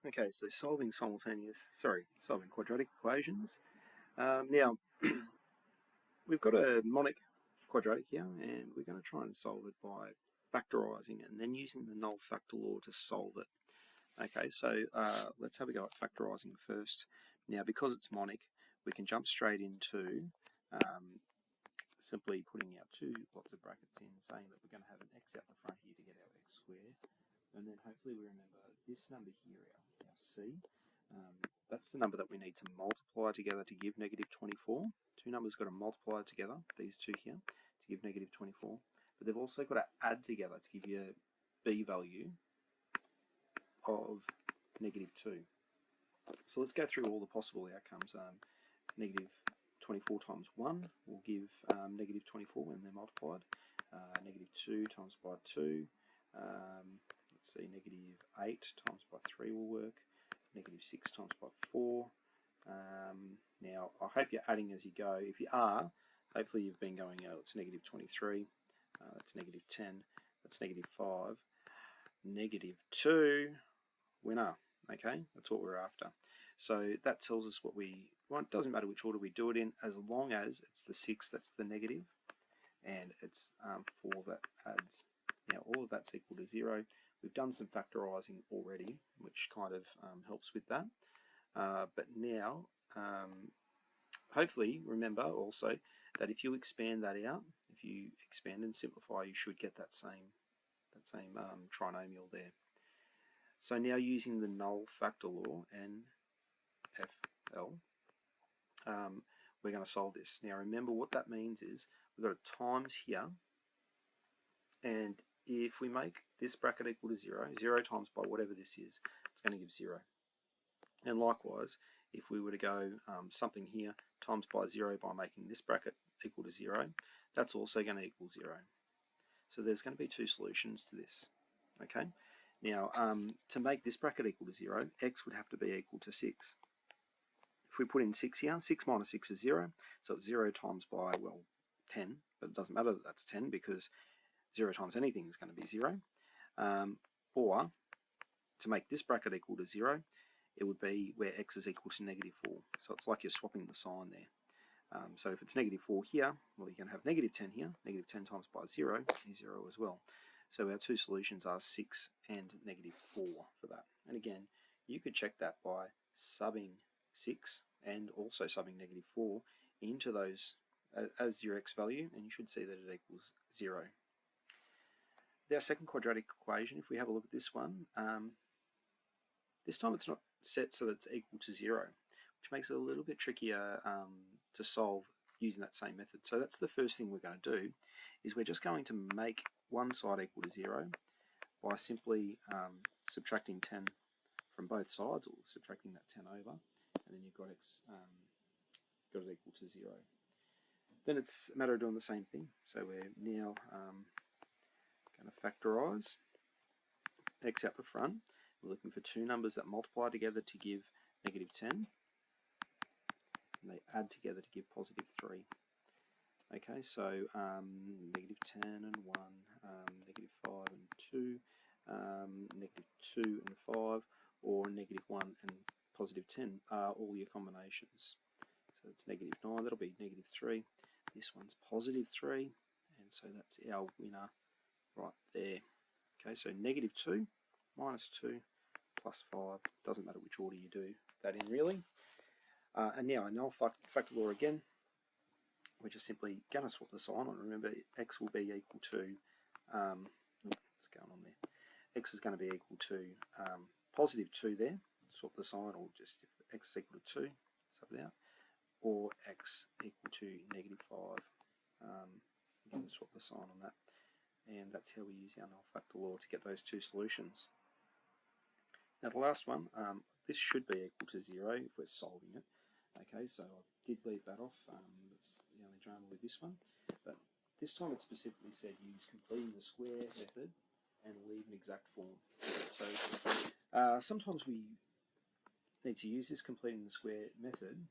Okay, so solving quadratic equations. Now, we've got a monic quadratic here, and we're going to try and solve it by factorising it and then using the null factor law to solve it. Okay, so let's have a go at factorising first. Now, because it's monic, we can jump straight into simply putting our two lots of brackets in, saying that we're going to have an x out the front here to get our x squared. And then hopefully we remember this number here, our c. That's the number that we need to multiply together to give negative 24. Two numbers got to multiply together, these two here, to give negative 24. But they've also got to add together to give you a b value of negative 2. So let's go through all the possible outcomes. Negative 24 times 1 will give negative 24 when they're multiplied. Negative 2 times by 2. Let's see, negative 8 times by 3 will work. Negative 6 times by 4. Now, I hope you're adding as you go. If you are, hopefully you've been going, it's negative 23. That's negative 10. That's negative 5. Negative 2. Winner. Okay, that's what we're after. So that tells us what well, it doesn't matter which order we do it in, as long as it's the 6 that's the negative, and it's 4 that adds. Now, all of that's equal to 0. We've done some factorising already, which kind of helps with that. But now, hopefully, remember also that if you expand that out, if you expand and simplify, you should get that same trinomial there. So now using the null factor law, NFL, we're going to solve this. Now remember what that means is we've got a times here, and if we make this bracket equal to 0, 0 times by whatever this is, it's going to give 0. And likewise, if we were to go something here, times by 0 by making this bracket equal to 0, that's also going to equal 0. So there's going to be two solutions to this. Okay. Now, to make this bracket equal to 0, x would have to be equal to 6. If we put in 6 here, 6 minus 6 is 0, so it's 0 times by, well, 10, but it doesn't matter that that's 10 because 0 times anything is going to be 0. Or, to make this bracket equal to 0, it would be where x is equal to negative 4. So it's like you're swapping the sign there. So if it's negative 4 here, well, you're going to have negative 10 here. Negative 10 times by 0 is 0 as well. So our two solutions are 6 and negative 4 for that. And again, you could check that by subbing 6 and also subbing negative 4 into those as your x value, and you should see that it equals 0. Our second quadratic equation, if we have a look at this one, this time it's not set so that it's equal to 0, which makes it a little bit trickier to solve using that same method. So that's the first thing we're going to do, is we're just going to make one side equal to 0 by simply subtracting 10 from both sides, or subtracting that 10 over, and then you've got x got it equal to 0. Then it's a matter of doing the same thing. So we're now going to factorise x out the front. We're looking for two numbers that multiply together to give negative 10, and they add together to give positive 3. Okay, so negative 10 and 1, negative 5 and 2, negative 2 and 5, or negative 1 and positive 10 are all your combinations. So it's negative 9, that'll be negative 3. This one's positive 3, and so that's our winner right there. Okay, so negative 2 minus 2 plus 5, doesn't matter which order you do that in really. And now a null factor law again. We're just simply going to swap the sign on. Remember, x will be equal to, what's going on there? X is going to be equal to positive 2 there. Swap the sign, or just if x is equal to 2, sub it out. Or x equal to negative 5. Again, swap the sign on that. And that's how we use our null factor law to get those two solutions. Now the last one, this should be equal to 0 if we're solving it. Okay, so I did leave that off. That's the only drama with this one. But this time it specifically said use completing the square method and leave an exact form. So sometimes we need to use this completing the square method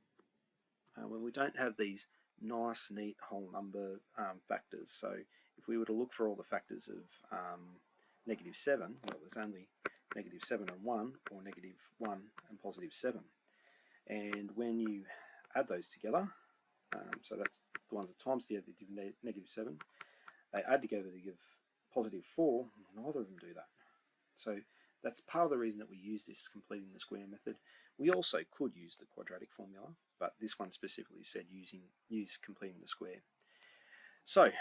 when we don't have these nice, neat whole number factors. So if we were to look for all the factors of negative 7, well, there's only negative 7 and 1, or negative 1 and positive 7. And when you add those together, so that's the ones that times together that give negative 7, they add together to give positive 4, neither of them do that. So that's part of the reason that we use this completing the square method. We also could use the quadratic formula, but this one specifically said use completing the square. So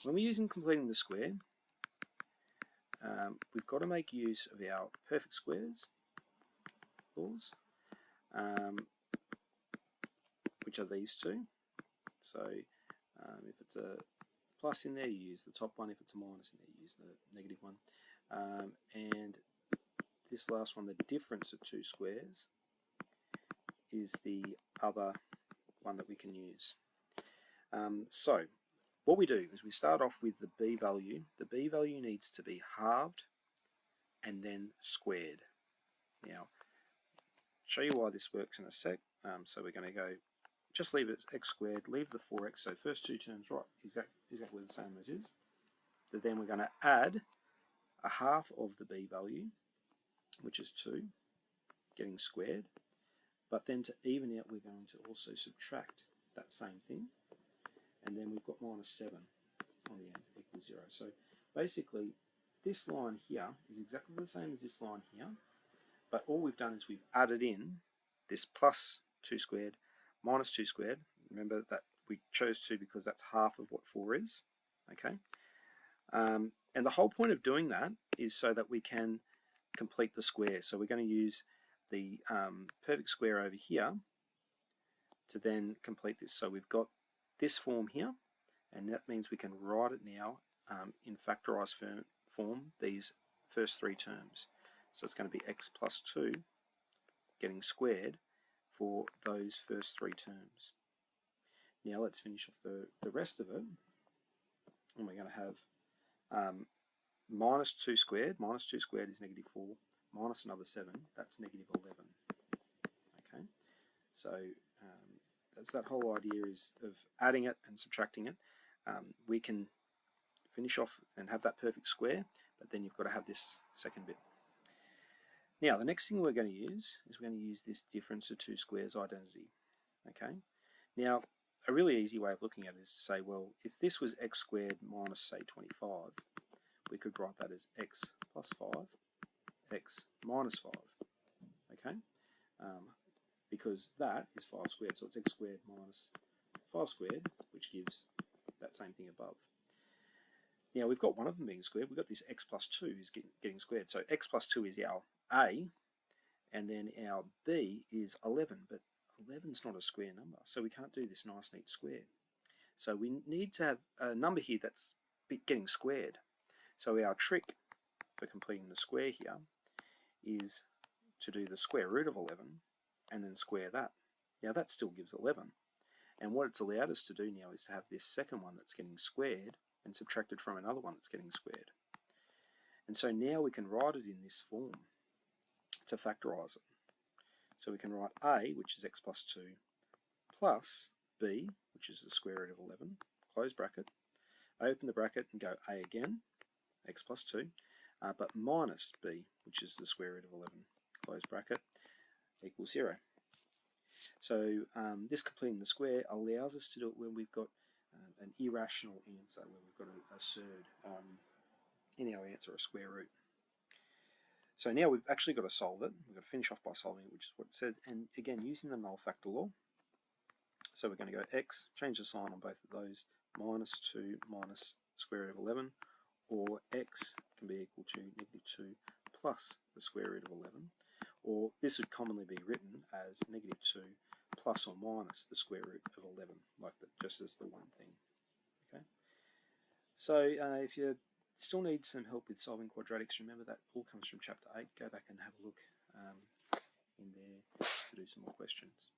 when we're using completing the square, we've got to make use of our perfect squares laws, which are these two. So if it's a plus in there, you use the top one. If it's a minus in there, you use the negative one. And this last one, the difference of two squares, is the other one that we can use. So what we do is we start off with the b value. The b value needs to be halved and then squared. Now, show you why this works in a sec. So we're going to go, just leave it as x squared, leave the 4x, so first two terms right, exactly the same as is. But then we're going to add a half of the b value, which is 2, getting squared. But then to even out, we're going to also subtract that same thing. And then we've got minus 7 on the end equals 0. So basically, this line here is exactly the same as this line here. But all we've done is we've added in this plus 2 squared minus 2 squared. Remember that we chose 2 because that's half of what 4 is. Okay. And the whole point of doing that is so that we can complete the square. So we're going to use the perfect square over here to then complete this. So we've got this form here, and that means we can write it now in factorized form, these first three terms. So it's going to be x plus 2 getting squared for those first three terms. Now let's finish off the rest of it, and we're going to have minus 2 squared. Minus 2 squared is negative 4, minus another 7, that's negative 11. Okay, so that's that whole idea is of adding it and subtracting it. We can finish off and have that perfect square, but then you've got to have this second bit. Now the next thing we're going to use is we're going to use this difference of two squares identity. Okay, now a really easy way of looking at it is to say, well, if this was x squared minus, say, 25, we could write that as x plus 5, x minus 5. Okay, because that is 5 squared, so it's x squared minus 5 squared, which gives that same thing above. Now we've got one of them being squared. We've got this x plus 2 is getting squared. So x plus 2 is our a, and then our b is 11. But 11 is not a square number, so we can't do this nice neat square. So we need to have a number here that's getting squared. So our trick for completing the square here is to do the square root of 11 and then square that. Now that still gives 11. And what it's allowed us to do now is to have this second one that's getting squared and subtracted from another one that's getting squared. And so now we can write it in this form to factorize it. So we can write a, which is x plus 2, plus b, which is the square root of 11, close bracket, open the bracket and go a again, x plus 2, but minus b, which is the square root of 11, close bracket, equals 0. So this completing the square allows us to do it when we've got an irrational answer, where we've got a surd in our answer, a square root. So now we've actually got to solve it. We've got to finish off by solving it, which is what it said. And again, using the null factor law. So we're going to go x, change the sign on both of those, minus 2 minus square root of 11, or x can be equal to negative 2 plus the square root of 11. Or this would commonly be written as negative 2 plus or minus the square root of 11, like that, just as the one thing. Okay. So if you still need some help with solving quadratics, remember that all comes from chapter 8. Go back and have a look in there to do some more questions.